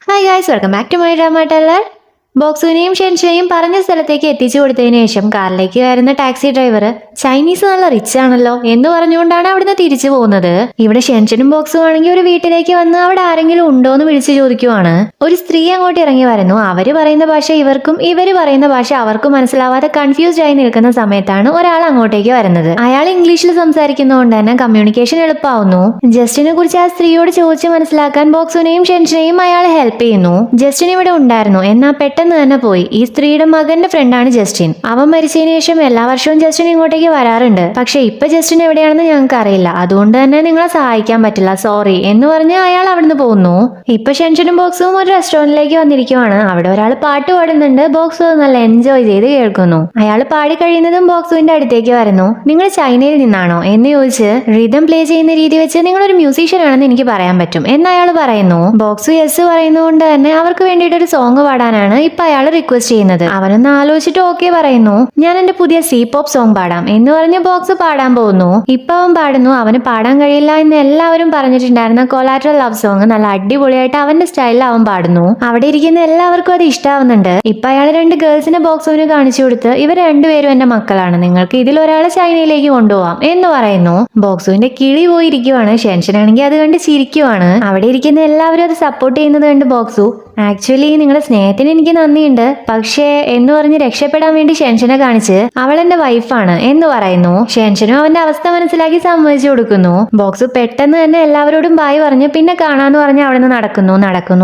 Hi guys, welcome back to my drama teller. ബോക്സുവിനെയും ഷെൻഷനെയും പറഞ്ഞ സ്ഥലത്തേക്ക് എത്തിച്ചു കൊടുത്തതിന് ശേഷം കാറിലേക്ക് കയറുന്ന ടാക്സി ഡ്രൈവർ ചൈനീസ് നല്ല റിച്ച് ആണല്ലോ എന്ന് പറഞ്ഞുകൊണ്ടാണ് അവിടുന്ന് തിരിച്ചു പോകുന്നത്. ഇവിടെ ഷെൻഷനും ബോക്സും ആണെങ്കിൽ ഒരു വീട്ടിലേക്ക് വന്ന് അവിടെ ആരെങ്കിലും ഉണ്ടോ എന്ന് വിളിച്ചു ചോദിക്കുവാണ്. ഒരു സ്ത്രീ അങ്ങോട്ട് ഇറങ്ങി വരുന്നു. അവര് പറയുന്ന ഭാഷ ഇവർക്കും ഇവര് പറയുന്ന ഭാഷ അവർക്കും മനസ്സിലാവാതെ കൺഫ്യൂസ്ഡ് ആയി നിൽക്കുന്ന സമയത്താണ് ഒരാൾ അങ്ങോട്ടേക്ക് വരുന്നത്. അയാൾ ഇംഗ്ലീഷിൽ സംസാരിക്കുന്നതുകൊണ്ട് തന്നെ കമ്മ്യൂണിക്കേഷൻ എളുപ്പമാവുന്നു. ജസ്റ്റിനെ കുറിച്ച് ആ സ്ത്രീയോട് ചോദിച്ച് മനസ്സിലാക്കാൻ ബോക്സുവിനെയും ഷെൻഷനെയും അയാൾ ഹെൽപ്പ് ചെയ്യുന്നു. ജസ്റ്റിൻ ഇവിടെ ഉണ്ടായിരുന്നു, എന്നാൽ പെട്ടെന്ന് തന്നെ പോയി. ഈ സ്ത്രീയുടെ മകന്റെ ഫ്രണ്ടാണ് ജസ്റ്റിൻ. അവൻ മരിച്ചതിന് ശേഷം എല്ലാ വർഷവും ജസ്റ്റിൻ ഇങ്ങോട്ടേക്ക് വരാറുണ്ട്. പക്ഷെ ഇപ്പൊ ജസ്റ്റിൻ എവിടെയാണെന്ന് ഞങ്ങൾക്ക് അറിയില്ല, അതുകൊണ്ട് തന്നെ നിങ്ങളെ സഹായിക്കാൻ പറ്റില്ല, സോറി എന്ന് പറഞ്ഞ് അയാൾ അവിടുന്ന് പോകുന്നു. ഇപ്പൊ ഷെൻഷനും ബോക്സും ഒരു റെസ്റ്റോറന്റിലേക്ക് വന്നിരിക്കുവാണ്. അവിടെ ഒരാൾ പാട്ട് പാടുന്നുണ്ട്. ബോക്സു നല്ല എൻജോയ് ചെയ്ത് കേൾക്കുന്നു. അയാൾ പാടി കഴിയുന്നതും ബോക്സുവിന്റെ അടുത്തേക്ക് വരുന്നു. നിങ്ങൾ ചൈനയിൽ നിന്നാണോ എന്ന് ചോദിച്ച് റിതം പ്ലേ ചെയ്യുന്ന രീതി വെച്ച് നിങ്ങളൊരു മ്യൂസീഷ്യൻ ആണെന്ന് എനിക്ക് പറയാൻ പറ്റും എന്ന് അയാൾ പറയുന്നു. ബോക്സു യെസ് പറയുന്നതുകൊണ്ട് തന്നെ അവർക്ക് വേണ്ടിയിട്ട് ഒരു സോങ് പാടാനാണ് ഇപ്പൊ അയാൾ റിക്വസ്റ്റ് ചെയ്യുന്നത്. അവനൊന്ന് ആലോചിച്ചിട്ട് ഓക്കെ പറയുന്നു. ഞാൻ എന്റെ പുതിയ സീ പോപ്പ് സോങ് പാടാം എന്ന് പറഞ്ഞ് ബോക്സ് പാടാൻ പോകുന്നു. ഇപ്പൊ അവൻ പാടുന്നു. അവന് പാടാൻ കഴിയില്ല എന്ന് എല്ലാവരും പറഞ്ഞിട്ടുണ്ടായിരുന്ന കൊളാട്രൽ ലവ് സോങ് നല്ല അടിപൊളിയായിട്ട് അവന്റെ സ്റ്റൈലിൽ അവൻ പാടുന്നു. അവിടെ ഇരിക്കുന്ന എല്ലാവർക്കും അത് ഇഷ്ടാവുന്നുണ്ട്. ഇപ്പൊ അയാൾ രണ്ട് ഗേൾസിനെ ബോക്സുവിന് കാണിച്ചു കൊടുത്ത് ഇവർ രണ്ടുപേരും എന്റെ മക്കളാണ്, നിങ്ങൾക്ക് ഇതിൽ ഒരാളെ ചൈനയിലേക്ക് കൊണ്ടുപോവാം എന്ന് പറയുന്നു. ബോക്സുവിന്റെ കിളി പോയിരിക്കുവാണ്. ഷെൻഷനാണെങ്കിൽ അത് കണ്ട് ചിരിക്കുവാണ്. അവിടെ ഇരിക്കുന്ന എല്ലാവരും അത് സപ്പോർട്ട് ചെയ്യുന്നത് കണ്ട് ബോക്സു ആക്ച്വലി നിങ്ങളുടെ സ്നേഹത്തിന് എനിക്ക് നന്ദിയുണ്ട്, പക്ഷേ എന്ന് പറഞ്ഞ് രക്ഷപ്പെടാൻ വേണ്ടി ഷെൻഷനെ കാണിച്ച് അവൾ എന്റെ വൈഫാണ് എന്ന് പറയുന്നു. ഷെൻഷനും അവന്റെ അവസ്ഥ മനസ്സിലാക്കി സമ്മതിച്ചു കൊടുക്കുന്നു. ബോക്സ് പെട്ടെന്ന് തന്നെ എല്ലാവരോടും ബായ് പറഞ്ഞ് പിന്നെ കാണാന്ന് പറഞ്ഞ് അവിടെ നിന്ന് നടക്കുന്നു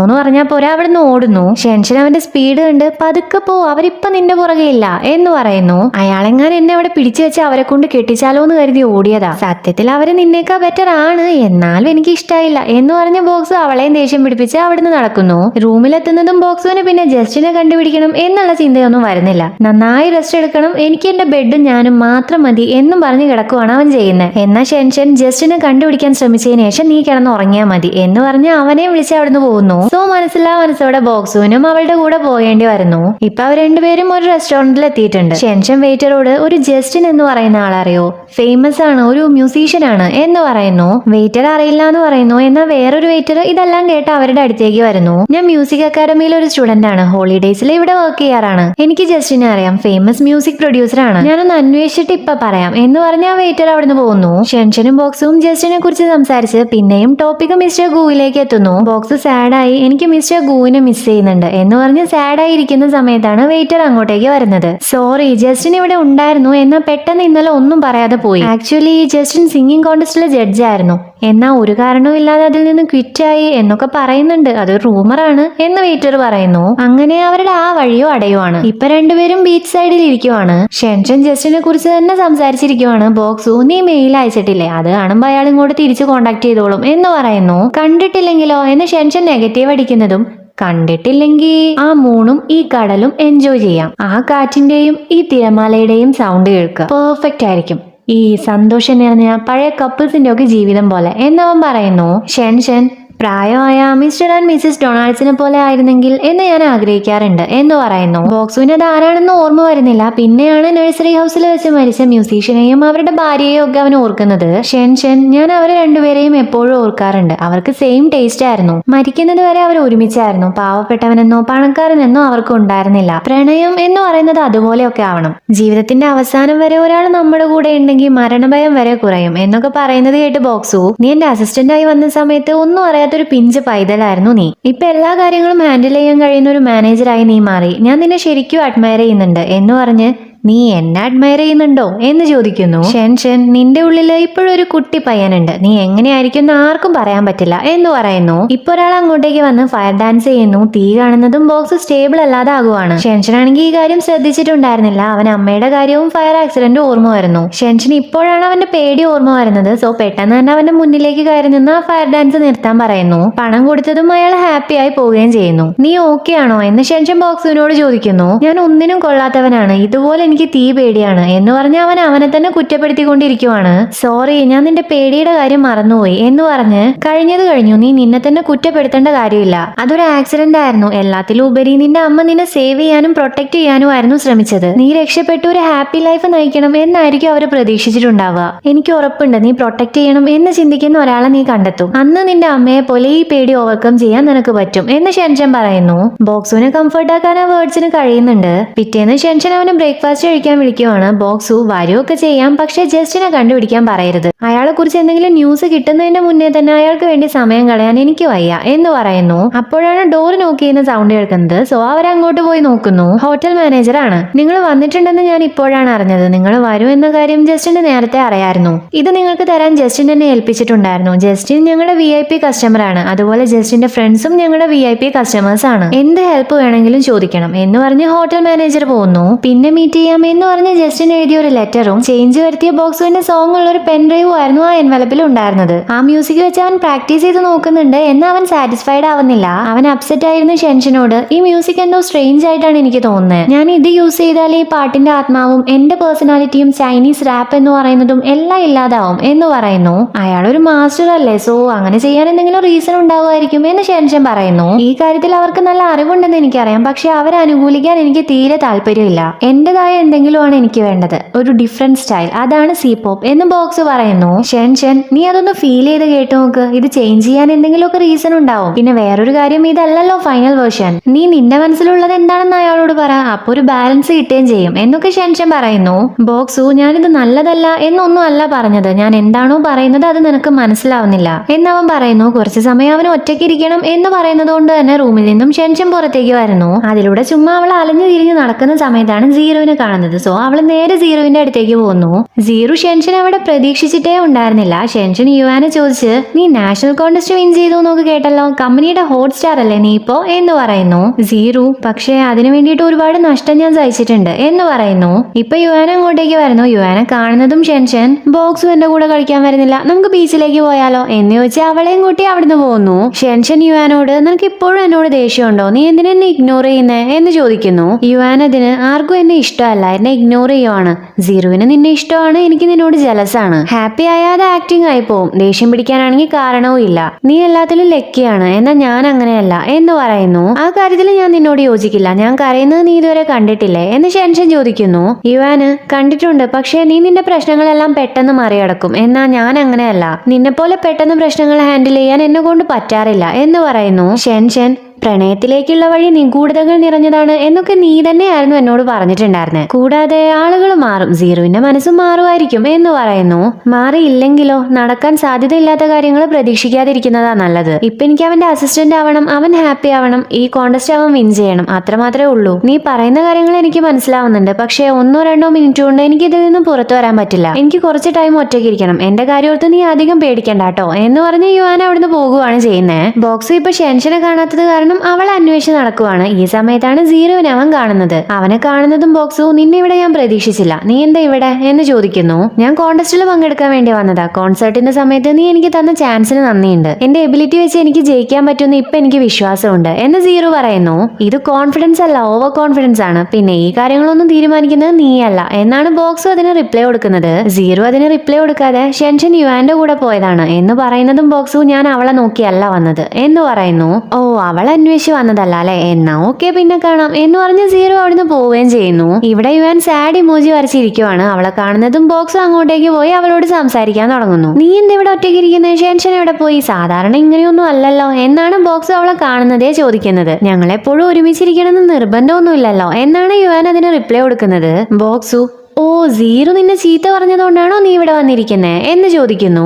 എന്ന് പറഞ്ഞാൽ പോരാ, അവിടെ നിന്ന് ഓടുന്നു. ഷെൻഷൻ അവന്റെ സ്പീഡ് കണ്ട് പതുക്കെ പോ, അവരിപ്പൊ നിന്റെ പുറകെ ഇല്ല എന്ന് പറയുന്നു. അയാളെങ്ങാൻ എന്നെ അവിടെ പിടിച്ചു വെച്ച് അവരെ കൊണ്ട് കെട്ടിച്ചാലോ എന്ന് കരുതി ഓടിയതാ. സത്യത്തിൽ അവര് നിന്നേക്കാ ബെറ്റർ ആണ്, എന്നാലും എനിക്ക് ഇഷ്ടായില്ല എന്ന് പറഞ്ഞ് ബോക്സ് അവളെയും ദേഷ്യം പിടിപ്പിച്ച് അവിടുന്ന് നടക്കുന്നു. റൂമിലെത്തുന്നതും ബോക്സുവിന് പിന്നെ ജസ്റ്റിനെ കണ്ടുപിടിക്കണം എന്നുള്ള ചിന്തയൊന്നും വരുന്നില്ല. നന്നായി റെസ്റ്റ് എടുക്കണം, എനിക്ക് എന്റെ ബെഡും ഞാനും മാത്രം മതി എന്നും പറഞ്ഞ് കിടക്കുവാണ് അവൻ ചെയ്യുന്നത്. എന്നാ ഷെൻഷൻ ജസ്റ്റിനെ കണ്ടുപിടിക്കാൻ ശ്രമിച്ചതിന് ശേഷം നീ കിടന്ന് ഉറങ്ങിയാൽ മതി എന്ന് പറഞ്ഞ് അവനെ വിളിച്ച് അവിടുന്ന് പോകുന്നു. സോ മനസ്സോടെ ബോക്സുവിനും അവളുടെ കൂടെ പോകേണ്ടി വരുന്നു. ഇപ്പൊ അവർ രണ്ടുപേരും ഒരു റെസ്റ്റോറന്റിൽ എത്തിയിട്ടുണ്ട്. ഷെൻഷൻ വെയിറ്ററോട് ഒരു ജസ്റ്റിൻ എന്ന് പറയുന്ന ആളറിയോ, ഫേമസ് ആണ്, ഒരു മ്യൂസീഷ്യൻ ആണ് എന്ന് പറയുന്നു. വെയിറ്റർ അറിയില്ല എന്ന് പറയുന്നു. എന്നാൽ വേറൊരു വെയിറ്റർ ഇതെല്ലാം കേട്ട് അവരുടെ അടുത്തേക്ക് വരുന്നു. ഞാൻ മ്യൂസിക് അക്കാദമിയിൽ ഒരു സ്റ്റുഡന്റ് ആണ്, ഹോളിഡേയ്സിൽ ഇവിടെ വർക്ക് ചെയ്യാറാണ്. എനിക്ക് ജസ്റ്റിനെ അറിയാം, ഫേമസ് മ്യൂസിക് പ്രൊഡ്യൂസർ ആണ്, ഞാനൊന്ന് അന്വേഷിച്ചിട്ട് ഇപ്പൊ പറയാം എന്ന് പറഞ്ഞ ആ വെയിറ്റർ അവിടുന്ന് പോകുന്നു. ഷെൻഷനും ബോക്സും ജസ്റ്റിനെ കുറിച്ച് സംസാരിച്ച് പിന്നെയും ടോപ്പിക് മിസ്റ്റർ ഗൂയിലേക്ക് എത്തുന്നു. ബോക്സ് സാഡായി എനിക്ക് മിസ്റ്റർ ഗൂവിനെ മിസ് ചെയ്യുന്നുണ്ട് എന്ന് പറഞ്ഞ് സാഡായി ഇരിക്കുന്ന സമയത്താണ് വെയിറ്റർ അങ്ങോട്ടേക്ക് വരുന്നത്. സോറി, ജസ്റ്റിൻ ഇവിടെ ഉണ്ടായിരുന്നു, എന്നാൽ പെട്ടെന്ന് ഇന്നലെ ഒന്നും പറയാതെ പോയി. ആക്ച്വലി ജസ്റ്റിൻ സിംഗിങ് കോൺടെസ്റ്റിലെ ജഡ്ജായിരുന്നു, എന്നാൽ ഒരു കാരണവും ഇല്ലാതെ അതിൽ നിന്ന് ക്വിറ്റായി എന്നൊക്കെ പറയുന്നുണ്ട്, അതൊരു റൂമറാണ് എന്ന് വെയിറ്റർ പറയുന്നു. അങ്ങനെ അവരുടെ ആ വഴിയോ അടയുവാണ്. ഇപ്പൊ രണ്ടുപേരും ബീച്ച് സൈഡിൽ ഇരിക്കുവാണ്. ഷെൻഷൻ ജസ്റ്റിനെ കുറിച്ച് തന്നെ സംസാരിച്ചിരിക്കുവാണ്. ബോക്സു നീ മെയിൽ അയച്ചിട്ടില്ലേ, അത് കാണുമ്പോ അയാൾ ഇങ്ങോട്ട് തിരിച്ചു കോണ്ടാക്ട് ചെയ്തോളും എന്ന് പറയുന്നു. കണ്ടിട്ടില്ലെങ്കിലോ എന്ന് ഷെൻഷൻ നെഗറ്റീവ് അടിക്കുന്നതും കണ്ടിട്ടില്ലെങ്കിൽ ആ മൂണും ഈ കടലും എൻജോയ് ചെയ്യാം, ആ കാറ്റിന്റെയും ഈ തിരമാലയുടെയും സൗണ്ട് കേൾക്കുക, പെർഫെക്റ്റ് ആയിരിക്കും, ഈ സന്തോഷം നിറഞ്ഞ പഴയ കപ്പിൾസിന്റെ ഒക്കെ ജീവിതം പോലെ എന്നവൻ പറയുന്നു. ഷെൻഷൻ പ്രായമായ മിസ്റ്റർ ആൻഡ് മിസ്സിസ് ഡൊണാൾഡ്സിനെ പോലെ ആയിരുന്നെങ്കിൽ എന്ന് ഞാൻ ആഗ്രഹിക്കാറുണ്ട് എന്ന് പറയുന്നു. ബോക്സുവിന് അത് ആരാണെന്ന് ഓർമ്മ വരുന്നില്ല. പിന്നെയാണ് നഴ്സറി ഹൗസിൽ വെച്ച് മരിച്ച മ്യൂസീഷ്യനെയും അവരുടെ ഭാര്യയെയും ഒക്കെ അവൻ ഓർക്കുന്നത്. ഷെൻഷൻ ഞാൻ അവരെ രണ്ടുപേരെയും എപ്പോഴും ഓർക്കാറുണ്ട്, അവർക്ക് സെയിം ടേസ്റ്റ് ആയിരുന്നു, മരിക്കുന്നത് വരെ അവർ ഒരുമിച്ചായിരുന്നു, പാവപ്പെട്ടവനെന്നോ പണക്കാരനെന്നോ അവർക്ക് ഉണ്ടായിരുന്നില്ല, പ്രണയം എന്ന് പറയുന്നത് അതുപോലെയൊക്കെ ആവണം, ജീവിതത്തിന്റെ അവസാനം വരെ ഒരാൾ നമ്മുടെ കൂടെ ഉണ്ടെങ്കിൽ മരണഭയം വരെ കുറയും എന്നൊക്കെ പറയുന്നത് കേട്ട് ബോക്സു നീ എന്റെ അസിസ്റ്റന്റായി വന്ന സമയത്ത് ഒന്നും അറിയാത്തൊരു പിഞ്ച് പൈതലായിരുന്നു നീ, ഇപ്പൊ എല്ലാ കാര്യങ്ങളും ഹാൻഡിൽ ചെയ്യാൻ കഴിയുന്ന ഒരു മാനേജറായി നീ മാറി, ഞാൻ നിന്നെ ശരിക്കും അഡ്മയർ ചെയ്യുന്നുണ്ട് എന്ന് പറഞ്ഞ് നീ എന്നെ അഡ്മയർ ചെയ്യുന്നുണ്ടോ എന്ന് ചോദിക്കുന്നു. ഷെൻഷൻ നിന്റെ ഉള്ളില് ഇപ്പോഴൊരു കുട്ടി പയ്യനുണ്ട്, നീ എങ്ങനെയായിരിക്കും ആർക്കും പറയാൻ പറ്റില്ല എന്ന് പറയുന്നു. ഇപ്പൊ ഒരാൾ അങ്ങോട്ടേക്ക് വന്ന് ഫയർ ഡാൻസ് ചെയ്യുന്നു. തീ കാണുന്നതും ബോക്സ് സ്റ്റേബിൾ അല്ലാതെ ആകുവാണ്. ഷെൻഷൻ ആണെങ്കിൽ ഈ കാര്യം ശ്രദ്ധിച്ചിട്ടുണ്ടായിരുന്നില്ല. അവൻ അമ്മയുടെ കാര്യവും ഫയർ ആക്സിഡന്റും ഓർമ്മ വരുന്നു. ഷെൻഷൻ ഇപ്പോഴാണ് അവന്റെ പേടി ഓർമ്മ വരുന്നത്. സോ പെട്ടെന്ന് തന്നെ അവന്റെ മുന്നിലേക്ക് കയറി നിന്ന് ആ ഫയർ ഡാൻസ് നിർത്താൻ പറയുന്നു. പണം കൊടുത്തതും അയാൾ ഹാപ്പി ആയി പോവുകയും ചെയ്യുന്നു. നീ ഓക്കെ ആണോ എന്ന് ഷെൻഷൻ ബോക്സുവിനോട് ചോദിക്കുന്നു. ഞാൻ ഒന്നിനും കൊള്ളാത്തവനാണ്, ഇതുപോലെ എനിക്ക് തീ പേടിയാണ് എന്ന് പറഞ്ഞ് അവൻ അവനെ തന്നെ കുറ്റപ്പെടുത്തിക്കൊണ്ടിരിക്കുവാണ്. സോറി, ഞാൻ നിന്റെ പേടിയുടെ കാര്യം മറന്നുപോയി എന്ന് പറഞ്ഞ് കഴിഞ്ഞത് കഴിഞ്ഞു, നീ നിന്നെ തന്നെ കുറ്റപ്പെടുത്തേണ്ട കാര്യമില്ല. അതൊരു ആക്സിഡന്റ് ആയിരുന്നു. എല്ലാത്തിലും ഉപരി നിന്റെ അമ്മ നിന്നെ സേവ് ചെയ്യാനും പ്രൊട്ടക്ട് ചെയ്യാനും ആയിരുന്നു ശ്രമിച്ചത്. നീ രക്ഷപ്പെട്ടു ഒരു ഹാപ്പി ലൈഫ് നയിക്കണം എന്നായിരിക്കും അവർ പ്രതീക്ഷിച്ചിട്ടുണ്ടാവുക. എനിക്ക് ഉറപ്പുണ്ട് നീ പ്രൊട്ടക്ട് ചെയ്യണം എന്ന് ചിന്തിക്കുന്ന ഒരാളെ നീ കണ്ടെത്തും. അന്ന് നിന്റെ അമ്മയെ പോലെ ഈ പേടി ഓവർകം ചെയ്യാൻ നിനക്ക് പറ്റും എന്ന് ഷെൻഷൻ പറയുന്നു. ബോക്സുവിനെ കംഫർട്ട് ആക്കാൻ ആ വേർഡ്സിന് കഴിയുന്നുണ്ട്. പിറ്റേന്ന് ഷെൻഷൻ അവന് ബ്രേക്ക്ഫാസ്റ്റ് കഴിക്കാൻ വിളിക്കുവാണ്. ബോക്സു വരുമൊക്കെ ചെയ്യാം, പക്ഷെ ജസ്റ്റിനെ കണ്ടുപിടിക്കാൻ പറയരുത്. അയാളെ കുറിച്ച് എന്തെങ്കിലും ന്യൂസ് കിട്ടുന്നതിന്റെ മുന്നേ തന്നെ അയാൾക്ക് വേണ്ടി സമയം കളയാൻ എനിക്ക് വയ്യ എന്ന് പറയുന്നു. അപ്പോഴാണ് ഡോർ നോക്ക് ചെയ്യുന്ന സൗണ്ട് കേൾക്കുന്നത്. സോ അവരങ്ങോട്ട് പോയി നോക്കുന്നു. ഹോട്ടൽ മാനേജർ ആണ്. നിങ്ങൾ വന്നിട്ടുണ്ടെന്ന് ഞാൻ ഇപ്പോഴാണ് അറിഞ്ഞത്. നിങ്ങൾ വരും എന്ന കാര്യം ജസ്റ്റിന് നേരത്തെ അറിയായിരുന്നു. ഇത് നിങ്ങൾക്ക് തരാൻ ജസ്റ്റിൻ എന്നെ ഏൽപ്പിച്ചിട്ടുണ്ടായിരുന്നു. ജസ്റ്റിൻ ഞങ്ങളുടെ VIP കസ്റ്റമർ ആണ്. അതുപോലെ ജസ്റ്റിന്റെ ഫ്രണ്ട്സും ഞങ്ങളുടെ VIP കസ്റ്റമേഴ്സ് ആണ്. എന്ത് ഹെൽപ്പ് വേണമെങ്കിലും ചോദിക്കണം എന്ന് പറഞ്ഞ് ഹോട്ടൽ മാനേജർ പോകുന്നു. പിന്നെ മീറ്റ് ചെയ്യാം എന്ന് പറഞ്ഞ് ജസ്റ്റിൻ എഴുതിയ ഒരു ലെറ്ററും ചേഞ്ച് വരുത്തിയ ബോക്സുവിന്റെ സോങ് ഉള്ള ഒരു പെൻഡ്രൈവും ആയിരുന്നു ആ എൻവലപ്പിൽ ഉണ്ടായിരുന്നത്. ആ മ്യൂസിക് വെച്ച് അവൻ പ്രാക്ടീസ് ചെയ്ത് നോക്കുന്നുണ്ട്. എന്നാൽ അവൻ സാറ്റിസ്ഫൈഡ് ആവുന്നില്ല. അവൻ അപ്സെറ്റ് ആയിരുന്ന ഷെൻഷനോട് ഈ മ്യൂസിക് എന്തോ സ്ട്രേഞ്ച് ആയിട്ടാണ് എനിക്ക് തോന്നുന്നത്. ഞാൻ ഇത് യൂസ് ചെയ്താൽ ഈ പാട്ടിന്റെ ആത്മാവും എന്റെ പേഴ്സണാലിറ്റിയും ചൈനീസ് റാപ്പ് എന്ന് പറയുന്നതും എല്ലാം ഇല്ലാതാവും എന്ന് പറയുന്നു. അയാളൊരു മാസ്റ്റർ അല്ലേ, സോ അങ്ങനെ ചെയ്യാൻ എന്തെങ്കിലും റീസൺ ഉണ്ടാവുമായിരിക്കും എന്ന് ഷെൻഷൻ പറയുന്നു. ഈ കാര്യത്തിൽ അവർക്ക് നല്ല അറിവുണ്ടെന്ന് എനിക്കറിയാം, പക്ഷെ അവരെ അനുകൂലിക്കാൻ എനിക്ക് തീരെ താല്പര്യമില്ല. എന്റേതായ എന്തെങ്കിലുമാണ് എനിക്ക് വേണ്ടത്, ഒരു ഡിഫറെന്റ് സ്റ്റൈൽ, അതാണ് C-pop എന്ന് ബോക്സ് പറയുന്നു. ഷെൻഷൻ, നീ അതൊന്ന് ഫീൽ ചെയ്ത് കേട്ട് നോക്ക്. ഇത് ചേഞ്ച് ചെയ്യാൻ എന്തെങ്കിലുമൊക്കെ റീസൺ ഉണ്ടാവും. പിന്നെ വേറൊരു കാര്യം, ഇതല്ലല്ലോ ഫൈനൽ വേർഷൻ. നീ നിന്റെ മനസ്സിലുള്ളത് എന്താണെന്ന് അയാളോട് പറ, അപ്പൊ ഒരു ബാലൻസ് കിട്ടുകയും ചെയ്യും എന്നൊക്കെ ഷെൻഷൻ പറയുന്നു. ബോക്സു, ഞാനിത് നല്ലതല്ല എന്നൊന്നും അല്ല പറഞ്ഞത്. ഞാൻ എന്താണോ പറയുന്നത് അത് നിനക്ക് മനസ്സിലാവുന്നില്ല എന്നവൻ പറയുന്നു. കുറച്ചു സമയം അവൻ ഒറ്റയ്ക്കിരിക്കണം എന്ന് പറയുന്നത് കൊണ്ട് തന്നെ റൂമിൽ നിന്നും ഷെൻഷൻ പുറത്തേക്ക് വരുന്നു. അതിലൂടെ ചുമ്മാ അവൾ അലഞ്ഞു തിരിഞ്ഞ് നടക്കുന്ന സമയത്താണ് സീറോവിനെ കാണുന്നത്. സോ അവൾ നേരെ സീറോവിന്റെ അടുത്തേക്ക് പോകുന്നു. സീറോ ഷെൻഷൻ അവിടെ പ്രതീക്ഷിച്ചിട്ടേ ഉണ്ടായിരുന്നില്ല. ഷെൻഷൻ യുവാനെ ചോദിച്ച്, നീ നാഷണൽ കോൺടെസ്റ്റ് വിൻ ചെയ്തു നോക്ക് കേട്ടല്ലോ, കമ്പനിയുടെ ഹോട്ട് സ്റ്റാർ അല്ലേ നീ ഇപ്പോ എന്ന് പറയുന്നു. സീറോ, പക്ഷേ അതിനു വേണ്ടിയിട്ട് ഒരുപാട് നഷ്ടം ഞാൻ സഹിച്ചിട്ടുണ്ട് എന്ന് പറയുന്നു. ഇപ്പൊ യുവാൻ അങ്ങോട്ടേക്ക് വരുന്നു. യുവാനെ കാണുന്നതും ഷെൻഷൻ, ബോക്സും എന്റെ കൂടെ കളിക്കാൻ വരുന്നില്ല, നമുക്ക് ബീച്ചിലേക്ക് പോയാലോ എന്ന് ചോദിച്ച് അവളെയും കൂട്ടി അവിടുന്ന് പോകുന്നു. ഷെൻഷൻ യുവാനോട്, നിനക്ക് ഇപ്പോഴും എന്നോട് ദേഷ്യമുണ്ടോ, നീ എന്തിനാ എന്നെ ഇഗ്നോർ ചെയ്യുന്നേ എന്ന് ചോദിക്കുന്നു. യുവാൻ അതിന്, ആർക്കും എന്നെ ഇഷ്ടമല്ല, എന്നെ ഇഗ്നോർ ചെയ്യുവാണ്. സീറുവിന് നിന്നെ ഇഷ്ടമാണ്, എനിക്ക് നിന്നോട് ജലസ് ആണ്. ഹാപ്പി ആയാതെ ആക്ടിങ് ആയി പോവും. ദേഷ്യം പിടിക്കാനാണെങ്കിൽ കാരണവും ഇല്ല. നീ എല്ലാത്തിലും ലക്കിയാണ്, എന്നാൽ ഞാൻ അങ്ങനെയല്ല എന്ന് പറയുന്നു. ആ കാര്യത്തിൽ ഞാൻ നിന്നോട് യോജിക്കില്ല. ഞാൻ കരയുന്നത് നീ ഇതുവരെ കണ്ടിട്ടില്ലേ എന്ന് ഷെൻഷൻ ചോദിക്കുന്നു. യുവാന്, കണ്ടിട്ടുണ്ട്, പക്ഷേ നീ നിന്റെ പ്രശ്നങ്ങളെല്ലാം പെട്ടെന്ന് മറികടക്കും. എന്നാൽ ഞാൻ അങ്ങനെയല്ല. നിന്നെ പോലെ പെട്ടെന്ന് പ്രശ്നങ്ങൾ ഹാൻഡിൽ ചെയ്യാൻ എന്നെ കൊണ്ട് പറ്റാറില്ല എന്ന് പറയുന്നു. ഷെൻഷൻ, പ്രണയത്തിലേക്കുള്ള വഴി നിഗൂഢതകൾ നിറഞ്ഞതാണ് എന്നൊക്കെ നീ തന്നെയായിരുന്നു എന്നോട് പറഞ്ഞിട്ടുണ്ടായിരുന്നത്. കൂടാതെ ആളുകൾ മാറും, സീറുവിന്റെ മനസ്സും മാറുമായിരിക്കും എന്ന് പറയുന്നു. മാറിയില്ലെങ്കിലോ, നടക്കാൻ സാധ്യതയില്ലാത്ത കാര്യങ്ങൾ പ്രതീക്ഷിക്കാതിരിക്കുന്നതാ നല്ലത്. ഇപ്പൊ എനിക്ക് അവന്റെ അസിസ്റ്റന്റ് ആവണം, അവൻ ഹാപ്പി ആവണം, ഈ കോൺടെസ്റ്റ് അവൻ വിൻ ചെയ്യണം, അത്രമാത്രമേ ഉള്ളൂ. നീ പറയുന്ന കാര്യങ്ങൾ എനിക്ക് മനസ്സിലാവുന്നുണ്ട്, പക്ഷേ 1-2 മിനിറ്റ് കൊണ്ട് എനിക്ക് ഇതിൽ നിന്നും പുറത്തു വരാൻ പറ്റില്ല. എനിക്ക് കുറച്ച് ടൈം ഒറ്റയ്ക്കിരിക്കണം. എന്റെ കാര്യോർത്ത് നീ അധികം പേടിക്കണ്ട കേട്ടോ എന്ന് പറഞ്ഞ് യുവാൻ അവിടുന്ന് പോകുകയാണ് ചെയ്യുന്നത്. ബോക്സ് ഇപ്പൊ ഷെൻഷനെ കാണാത്തത് കാരണം അവൾ അന്വേഷിച്ച് നടക്കുവാണ്. ഈ സമയത്താണ് സീറോവിനെ അവൻ കാണുന്നത്. അവനെ കാണുന്നതും ബോക്സു, നിന്നെ ഇവിടെ ഞാൻ പ്രതീക്ഷിച്ചില്ല, നീ എന്താ ഇവിടെ എന്ന് ചോദിക്കുന്നു. ഞാൻ കോൺടെസ്റ്റിൽ പങ്കെടുക്കാൻ വേണ്ടി വന്നതാ. കോൺസേർട്ടിന്റെ സമയത്ത് നീ എനിക്ക് തന്ന ചാൻസിന് നന്ദിയുണ്ട്. എന്റെ എബിലിറ്റി വെച്ച് എനിക്ക് ജയിക്കാൻ പറ്റുമെന്ന് ഇപ്പൊ എനിക്ക് വിശ്വാസമുണ്ട് എന്ന് സീറോ പറയുന്നു. ഇത് കോൺഫിഡൻസ് അല്ല, ഓവർ കോൺഫിഡൻസ് ആണ്. പിന്നെ ഈ കാര്യങ്ങളൊന്നും തീരുമാനിക്കുന്നത് നീയല്ല എന്നാണ് ബോക്സു അതിന് റിപ്ലൈ കൊടുക്കുന്നത്. സീറോ അതിന് റിപ്ലൈ കൊടുക്കാതെ, ഷെൻഷൻ യുവാന്റെ കൂടെ പോയതാണ് എന്ന് പറയുന്നതും ബോക്സു, ഞാൻ അവളെ നോക്കിയല്ല വന്നത് എന്ന് പറയുന്നു. ഓ, അവളെ അന്വേഷിച്ച് വന്നതല്ല അല്ലെ, എന്നാ ഓക്കെ പിന്നെ കാണാം എന്ന് പറഞ്ഞ് സീറോ അവിടുന്ന് പോവുകയും ചെയ്യുന്നു. ഇവിടെ യുവാൻ സാഡ് ഇമോജി വരച്ചിരിക്കുവാണ്. അവളെ കാണുന്നതും ബോക്സ് അങ്ങോട്ടേക്ക് പോയി അവളോട് സംസാരിക്കാൻ തുടങ്ങുന്നു. നീ എന്താ ഇവിടെ ഒറ്റയ്ക്ക് ഇരിക്കുന്നത്, ഷെൻഷൻ എവിടെ പോയി, സാധാരണ ഇങ്ങനെയൊന്നും അല്ലല്ലോ എന്നാണ് ബോക്സ് അവളെ കാണുന്നതേ ചോദിക്കുന്നത്. ഞങ്ങളെപ്പോഴും ഒരുമിച്ചിരിക്കണമെന്ന് നിർബന്ധമൊന്നുമില്ലല്ലോ എന്നാണ് യുവാൻ അതിന് റിപ്ലൈ കൊടുക്കുന്നത്. ബോക്സു, ഓ, സീറോ നിന്നെ ചീത്ത പറഞ്ഞതുകൊണ്ടാണോ നീ ഇവിടെ വന്നിരിക്കുന്നേ എന്ന് ചോദിക്കുന്നു.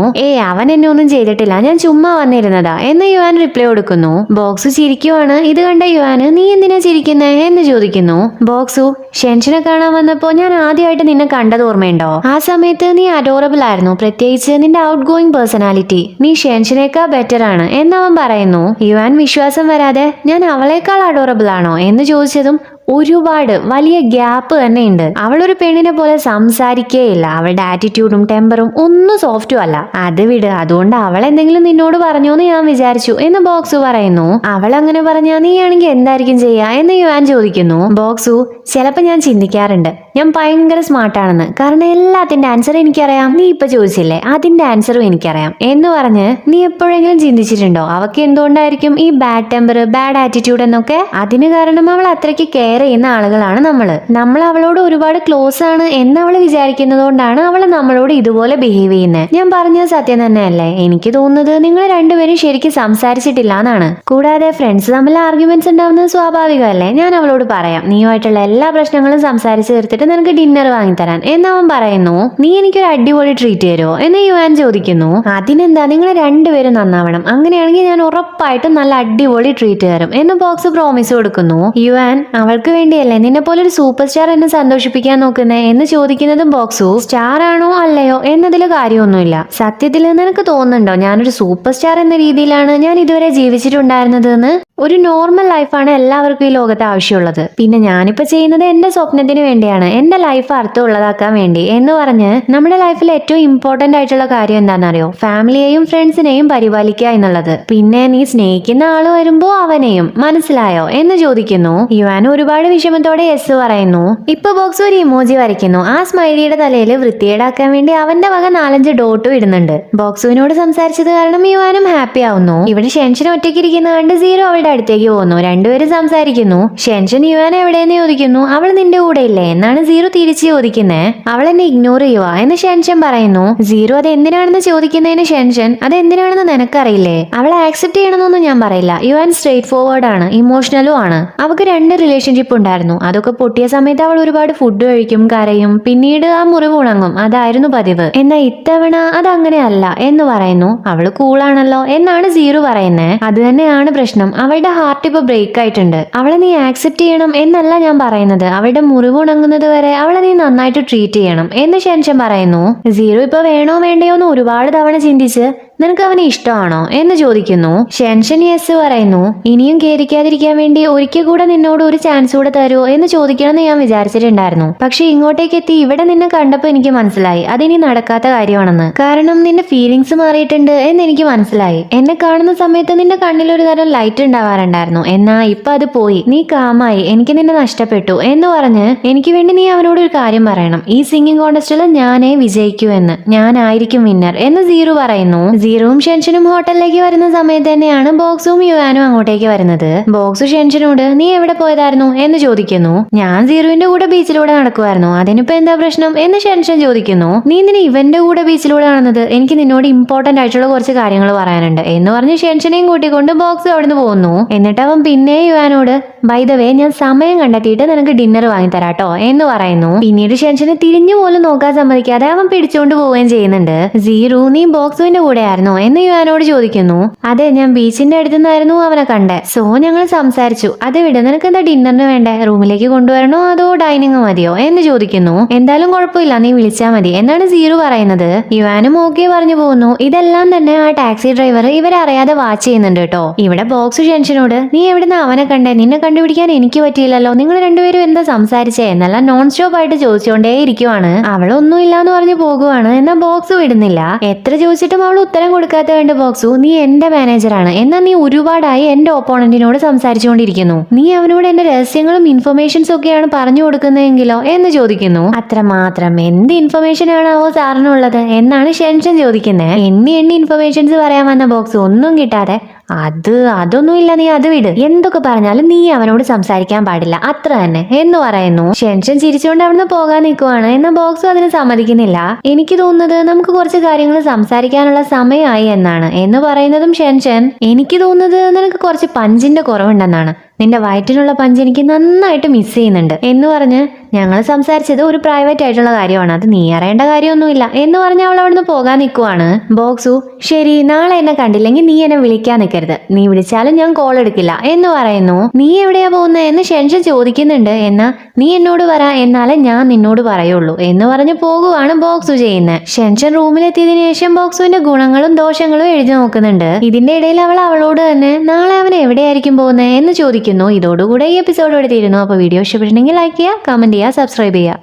അവൻ എന്നെ ഒന്നും ചെയ്തിട്ടില്ല, ഞാൻ ചുമ്മാ വന്നിരുന്നതാ എന്ന് യുവാൻ റിപ്ലൈ കൊടുക്കുന്നു. ബോക്സു ചിരിക്കുവാണ്. ഇത് കണ്ട യുവാന്, നീ എന്തിനാ ചിരിക്കുന്നേ എന്ന് ചോദിക്കുന്നു. ബോക്സു, ഷെൻഷനെ കാണാൻ വന്നപ്പോ ഞാൻ ആദ്യമായിട്ട് നിന്നെ കണ്ടത് ഓർമ്മയുണ്ടോ? ആ സമയത്ത് നീ അഡോറബിൾ ആയിരുന്നു, പ്രത്യേകിച്ച് നിന്റെ ഔട്ട് ഗോയിങ് പേഴ്സണാലിറ്റി. നീ ഷെൻഷനേക്കാൾ ബെറ്റർ ആണ് എന്നവൻ പറയുന്നു. യുവാൻ വിശ്വാസം വരാതെ, ഞാൻ അവളേക്കാൾ അഡോറബിൾ ആണോ എന്ന് ചോദിച്ചതും ഒരുപാട് വലിയ ഗ്യാപ്പ് തന്നെ ഉണ്ട്. അവളൊരു പെണ്ണിനെ പോലെ സംസാരിക്കേയില്ല. അവളുടെ ആറ്റിറ്റ്യൂഡും ടെമ്പറും ഒന്നും സോഫ്റ്റും അല്ല. അത് വിട്, അതുകൊണ്ട് അവൾ എന്തെങ്കിലും നിന്നോട് പറഞ്ഞോന്ന് ഞാൻ വിചാരിച്ചു എന്ന് ബോക്സു പറയുന്നു. അവൾ അങ്ങനെ പറഞ്ഞാ നീ ആണെങ്കിൽ എന്തായിരിക്കും ചെയ്യാ എന്ന് യുവാൻ ചോദിക്കുന്നു. ബോക്സു, ചിലപ്പോ ഞാൻ ചിന്തിക്കാറുണ്ട് ഞാൻ ഭയങ്കര സ്മാർട്ടാണെന്ന്. കാരണം എല്ലാത്തിന്റെ ആൻസർ എനിക്കറിയാം. നീ ഇപ്പൊ ചോദിച്ചില്ലേ, അതിന്റെ ആൻസറും എനിക്കറിയാം എന്ന് പറഞ്ഞ് നീ എപ്പോഴെങ്കിലും ചിന്തിച്ചിട്ടുണ്ടോ അവക്ക് എന്തുകൊണ്ടായിരിക്കും ഈ ബാഡ് ടെമ്പർ, ബാഡ് ആറ്റിറ്റ്യൂഡ് എന്നൊക്കെ? അതിന് കാരണം അവൾ അത്രയ്ക്ക് കെയർ ചെയ്യുന്ന ആളുകളാണ് നമ്മൾ അവളോട് ഒരുപാട് ക്ലോസ് ആണ് എന്ന് അവൾ വിചാരിക്കുന്നത് കൊണ്ടാണ് അവൾ നമ്മളോട് ഇതുപോലെ ബിഹേവ് ചെയ്യുന്നത്. ഞാൻ പറഞ്ഞത് സത്യം തന്നെയല്ലേ? എനിക്ക് തോന്നുന്നത് നിങ്ങൾ രണ്ടുപേരും ശരിക്കും സംസാരിച്ചിട്ടില്ല എന്നാണ്. കൂടാതെ ഫ്രണ്ട്സ് തമ്മിൽ ആർഗ്യുമെന്റ്സ് ഉണ്ടാവുന്നത് സ്വാഭാവികമല്ലേ? ഞാൻ അവളോട് പറയാം നീയുമായിട്ടുള്ള എല്ലാ പ്രശ്നങ്ങളും സംസാരിച്ച് തീർത്തിട്ട് നിനക്ക് ഡിന്നർ വാങ്ങിത്തരാൻ എന്നവൻ പറയുന്നു. നീ എനിക്കൊരു അടിപൊളി ട്രീറ്റ് തരുമോ എന്ന് യുവാൻ ചോദിക്കുന്നു. അതിനെന്താ, നിങ്ങൾ രണ്ടുപേരും നന്നാവണം. അങ്ങനെയാണെങ്കിൽ ഞാൻ ഉറപ്പായിട്ടും നല്ല അടിപൊളി ട്രീറ്റ് തരും എന്ന് ബോക്സ് പ്രോമിസ് കൊടുക്കുന്നു. യുവാൻ, അവൾക്ക് വേണ്ടിയല്ലേ നിന്നെ പോലെ ഒരു സൂപ്പർ സ്റ്റാർ എന്നെ സന്തോഷിപ്പിക്കാൻ നോക്കുന്നേ എന്ന് ചോദിക്കുന്നതും ബോക്സു സ്റ്റാർ ആണോ അല്ലയോ എന്നതിൽ കാര്യമൊന്നുമില്ല. സത്യത്തിൽ നിനക്ക് തോന്നുന്നുണ്ടോ ഞാനൊരു സൂപ്പർ സ്റ്റാർ എന്ന രീതിയിലാണ് ഞാൻ ഇതുവരെ ജീവിച്ചിട്ടുണ്ടായിരുന്നത് എന്ന്? ഒരു നോർമൽ ലൈഫാണ് എല്ലാവർക്കും ഈ ലോകത്ത് ആവശ്യമുള്ളത്. പിന്നെ ഞാനിപ്പോ ചെയ്യുന്നത് എന്റെ സ്വപ്നത്തിന് വേണ്ടിയാണ്, എന്റെ ലൈഫ് അർത്ഥമുള്ളതാക്കാൻ വേണ്ടി എന്ന് പറഞ്ഞ് നമ്മുടെ ലൈഫിൽ ഏറ്റവും ഇമ്പോർട്ടന്റ് ആയിട്ടുള്ള കാര്യം എന്താണെന്നറിയോ? ഫാമിലിയെയും ഫ്രണ്ട്സിനെയും പരിപാലിക്കുക എന്നുള്ളത്. പിന്നെ നീ സ്നേഹിക്കുന്ന ആള് വരുമ്പോ അവനെയും, മനസ്സിലായോ എന്ന് ചോദിക്കുന്നു. യുവാൻ ഒരുപാട് വിഷമത്തോടെ യെസ് പറയുന്നു. ഇപ്പൊ ബോക്സ് ഒരു ഇമോജി വരയ്ക്കുന്നു. ആ സ്മൈലിയുടെ തലയിൽ വൃത്തിയേടാക്കാൻ വേണ്ടി അവന്റെ വക 4-5 ഡോട്ടും ഇടുന്നുണ്ട്. ബോക്സുവിനോട് സംസാരിച്ചത് കാരണം യുവാനും ഹാപ്പി ആവുന്നു. ഇവിടെ ഷെൻഷൻ ഒറ്റയ്ക്കിരിക്കുന്ന കണ്ട് സീറോ അവളുടെ അടുത്തേക്ക് പോകുന്നു. രണ്ടുപേരും സംസാരിക്കുന്നു. ഷെൻഷൻ യുവാൻ എവിടെയെന്ന് ചോദിക്കുന്നു. അവൾ നിന്റെ കൂടെ ഇല്ലേ എന്നാണ് സീറോ തിരിച്ചു ചോദിക്കുന്നേ. അവൾ എന്നെ ഇഗ്നോർ ചെയ്യുക എന്ന് ഷെൻഷൻ പറയുന്നു. സീറോ അത് എന്തിനാണെന്ന് ചോദിക്കുന്നതിന് ഷെൻഷൻ അത് എന്തിനാണെന്ന് നിനക്കറിയില്ലേ? അവളെ ആക്സെപ്റ്റ് ചെയ്യണമെന്നൊന്നും ഞാൻ പറയില്ല. യുവാൻ സ്ട്രേറ്റ് ഫോർവേഡ് ആണ്, ഇമോഷണലും ആണ്. അവൾക്ക് 2 റിലേഷൻഷിപ്പ് ഉണ്ടായിരുന്നു. അതൊക്കെ പൊട്ടിയ സമയത്ത് അവൾ ഒരുപാട് ഫുഡ് കഴിക്കും, കരയും, പിന്നീട് ആ മുറിവ് ഉണങ്ങും. അതായിരുന്നു പതിവ്. എന്നാൽ ഇത്തവണ അതങ്ങനെയല്ല എന്ന് പറയുന്നു. അവള് കൂളാണല്ലോ എന്നാണ് സീറോ പറയുന്നത്. അത് തന്നെയാണ് പ്രശ്നം. അവളുടെ ഹാർട്ട് ഇപ്പൊ ബ്രേക്ക് ആയിട്ടുണ്ട്. അവളെ നീ ആക്സെപ്റ്റ് ചെയ്യണം എന്നല്ല ഞാൻ പറയുന്നത്. അവളുടെ മുറിവ് ഉണങ്ങുന്നത് വരെ അവളെ നീ നന്നായിട്ട് ട്രീറ്റ് ചെയ്യണം എന്ന് ഷെൻഷൻ പറയുന്നു. സീറോ ഇപ്പൊ വേണോ വേണ്ടയോ എന്ന് ഒരുപാട് തവണ ചിന്തിച്ച് നിനക്ക് അവനെ ഇഷ്ടമാണോ എന്ന് ചോദിക്കുന്നു. ഷെൻഷൻ യെസ് പറയുന്നു. ഇനിയും ഖേദിക്കാതിരിക്കാൻ വേണ്ടി ഒരിക്കൽ കൂടെ നിന്നോട് ഒരു ചാൻസ് കൂടെ തരുമോ എന്ന് ചോദിക്കണമെന്ന് ഞാൻ വിചാരിച്ചിട്ടുണ്ടായിരുന്നു. പക്ഷെ ഇങ്ങോട്ടേക്ക് എത്തി ഇവിടെ നിന്നെ കണ്ടപ്പോ എനിക്ക് മനസ്സിലായി അതിനി നടക്കാത്ത കാര്യമാണെന്ന്. കാരണം നിന്റെ ഫീലിങ്സ് മാറിയിട്ടുണ്ട് എന്ന് എനിക്ക് മനസ്സിലായി. എന്നെ കാണുന്ന സമയത്ത് നിന്റെ കണ്ണിൽ ഒരു തരം ലൈറ്റ് ഉണ്ടാവാറുണ്ടായിരുന്നു. എന്നാ ഇപ്പൊ അത് പോയി. നീ കാമായി, എനിക്ക് നിന്നെ നഷ്ടപ്പെട്ടു എന്ന് പറഞ്ഞ് എനിക്ക് വേണ്ടി നീ അവനോട് ഒരു കാര്യം പറയണം. ഈ സിംഗിങ് കോൺടെസ്റ്റിൽ ഞാനേ വിജയിക്കൂ എന്ന്, ഞാനായിരിക്കും വിന്നർ എന്ന് സീറോ പറയുന്നു. സീറോവും ഷെൻഷനും ഹോട്ടലിലേക്ക് വരുന്ന സമയത്ത് തന്നെയാണ് ബോക്സും യുവാനും അങ്ങോട്ടേക്ക് വരുന്നത്. ബോക്സു ഷെൻഷനോട് നീ എവിടെ പോയതായിരുന്നു എന്ന് ചോദിക്കുന്നു. ഞാൻ സീറോവിന്റെ കൂടെ ബീച്ചിലൂടെ നടക്കുമായിരുന്നു, അതിനിപ്പോ എന്താ പ്രശ്നം എന്ന് ഷെൻഷൻ ചോദിക്കുന്നു. നീ നിന്നെ ഇവന്റെ കൂടെ ബീച്ചിലൂടെ കാണുന്നത് എനിക്ക് നിന്നോട് ഇമ്പോർട്ടന്റ് ആയിട്ടുള്ള കുറച്ച് കാര്യങ്ങൾ പറയാനുണ്ട് എന്ന് പറഞ്ഞ് ഷെൻഷനെയും കൂട്ടിക്കൊണ്ട് ബോക്സ് അവിടുന്ന് പോകുന്നു. എന്നിട്ട് അവൻ പിന്നെ യുവാനോട് ബൈ ദ വേ ഞാൻ സമയം കണ്ടെത്തിയിട്ട് നിനക്ക് ഡിന്നർ വാങ്ങിത്തരാട്ടോ എന്ന് പറയുന്നു. പിന്നീട് ഷെൻഷനെ തിരിഞ്ഞു പോലും നോക്കാൻ സമ്മതിക്കാതെ അവൻ പിടിച്ചുകൊണ്ട് പോവുകയും ചെയ്യുന്നുണ്ട്. സീറോ നീ ബോക്സുവിന്റെ കൂടെ ആയിരുന്നോ എന്ന് യുവാനോട് ചോദിക്കുന്നു. അതെ, ഞാൻ ബീച്ചിന്റെ അടുത്തുനിന്നായിരുന്നു അവനെ കണ്ടേ. സോ ഞങ്ങൾ സംസാരിച്ചു. അത് വിട്, നിനക്ക് എന്താ ഡിന്നറിന് വേണ്ടേ? റൂമിലേക്ക് കൊണ്ടുവരണോ അതോ ഡൈനിങ് മതിയോ എന്ന് ചോദിക്കുന്നു. എന്തായാലും കുഴപ്പമില്ല, നീ വിളിച്ചാൽ മതി എന്നാണ് സീറോ പറയുന്നത്. യുവാനും ഓക്കെ പറഞ്ഞു പോകുന്നു. ഇതെല്ലാം തന്നെ ആ ടാക്സി ഡ്രൈവർ ഇവരറിയാതെ വാച്ച് ചെയ്യുന്നുണ്ട് കേട്ടോ. ഇവിടെ ബോക്സ് ഷെൻഷനോട് നീ എവിടുന്ന് അവനെ കണ്ടേ? നിന്നെ കണ്ടുപിടിക്കാൻ എനിക്ക് പറ്റിയില്ലല്ലോ, നിങ്ങൾ രണ്ടുപേരും എന്താ സംസാരിച്ചേ എന്നല്ല നോൺ സ്റ്റോപ്പ് ആയിട്ട് ചോദിച്ചുകൊണ്ടേ ഇരിക്കുവാണ്. അവളൊന്നും ഇല്ലാന്ന് പറഞ്ഞു പോകുവാണ്. എന്നാൽ ബോക്സ് വിടുന്നില്ല. എത്ര ചോദിച്ചിട്ടും അവൾ ഉത്തരം കൊടുക്കാത്ത കണ്ട് ബോക്സു നീ എന്റെ മാനേജറാണ്, എന്നാൽ നീ ഒരുപാടായി എന്റെ ഓപ്പോണന്റിനോട് സംസാരിച്ചുകൊണ്ടിരിക്കുന്നു. നീ അവനോട് എന്റെ രഹസ്യങ്ങളും ഇൻഫർമേഷൻസും ഒക്കെയാണ് പറഞ്ഞു കൊടുക്കുന്നതെങ്കിലോ എന്ന് ചോദിക്കുന്നു. അത്രമാത്രം എന്ത് ഇൻഫർമേഷൻ ആണാവോ സാറിനുള്ളത് എന്നാണ് ഷെൻഷൻ ചോദിക്കുന്നത്. എണ്ണി ഇൻഫർമേഷൻസ് പറയാൻ വന്ന ബോക്സ് ഒന്നും കിട്ടാതെ അതൊന്നുമില്ല, നീ അത് വിട്, എന്തൊക്കെ പറഞ്ഞാലും നീ അവനോട് സംസാരിക്കാൻ പാടില്ല, അത്ര തന്നെ എന്ന് പറയുന്നു. ഷെൻഷൻ ചിരിച്ചുകൊണ്ട് അവിടുന്ന് പോകാൻ നിൽക്കുവാണ്. എന്നാൽ ബോക്സും അതിന് സമ്മതിക്കുന്നില്ല. എനിക്ക് തോന്നുന്നത് നമുക്ക് കുറച്ച് കാര്യങ്ങൾ സംസാരിക്കാനുള്ള സമയമായി എന്നാണ് എന്ന് പറയുന്നതും ഷെൻഷൻ എനിക്ക് തോന്നുന്നത് നിനക്ക് കുറച്ച് പഞ്ചിന്റെ കുറവുണ്ടെന്നാണ്. നിന്റെ വയറ്റിനുള്ള പഞ്ച് എനിക്ക് നന്നായിട്ട് മിസ് ചെയ്യുന്നുണ്ട് എന്ന് പറഞ്ഞ് ഞങ്ങൾ സംസാരിച്ചത് ഒരു പ്രൈവറ്റ് ആയിട്ടുള്ള കാര്യമാണ്, അത് നീ അറിയേണ്ട കാര്യമൊന്നുമില്ല എന്ന് പറഞ്ഞ് അവൾ അവിടുന്ന് പോകാൻ നിൽക്കുവാണ്. ബോക്സു ശരി, നാളെ എന്നെ കണ്ടില്ലെങ്കിൽ നീ എന്നെ വിളിക്കാൻ നിൽക്കരുത്, നീ വിളിച്ചാലും ഞാൻ കോൾ എടുക്കില്ല എന്ന് പറയുന്നു. നീ എവിടെയാ പോകുന്നത് എന്ന് ഷെൻഷൻ ചോദിക്കുന്നുണ്ട്. എന്നാ നീ എന്നോട് പറ, എന്നാലേ ഞാൻ നിന്നോട് പറയുള്ളൂ എന്ന് പറഞ്ഞ് പോകുവാണ് ബോക്സു ചെയ്യുന്നത്. ഷെൻഷൻ റൂമിലെത്തിയതിനു ശേഷം ബോക്സുവിന്റെ ഗുണങ്ങളും ദോഷങ്ങളും എഴുതി നോക്കുന്നുണ്ട്. ഇതിന്റെ ഇടയിൽ അവൾ അവളോട് തന്നെ നാളെ അവൻ എവിടെയായിരിക്കും പോകുന്നത് എന്ന് ചോദിക്കുന്നു. വിചാരിക്കുന്നു. ഇതോടുകൂടെ ഈ എപ്പിസോഡ് ഇവിടെ തീരുന്നു. അപ്പോൾ വീഡിയോ ഇഷ്ടപ്പെട്ടിട്ടുണ്ടെങ്കിൽ ലൈക്ക് ചെയ്യുക, കമൻറ്റ് ചെയ്യുക, സബ്സ്ക്രൈബ് ചെയ്യുക.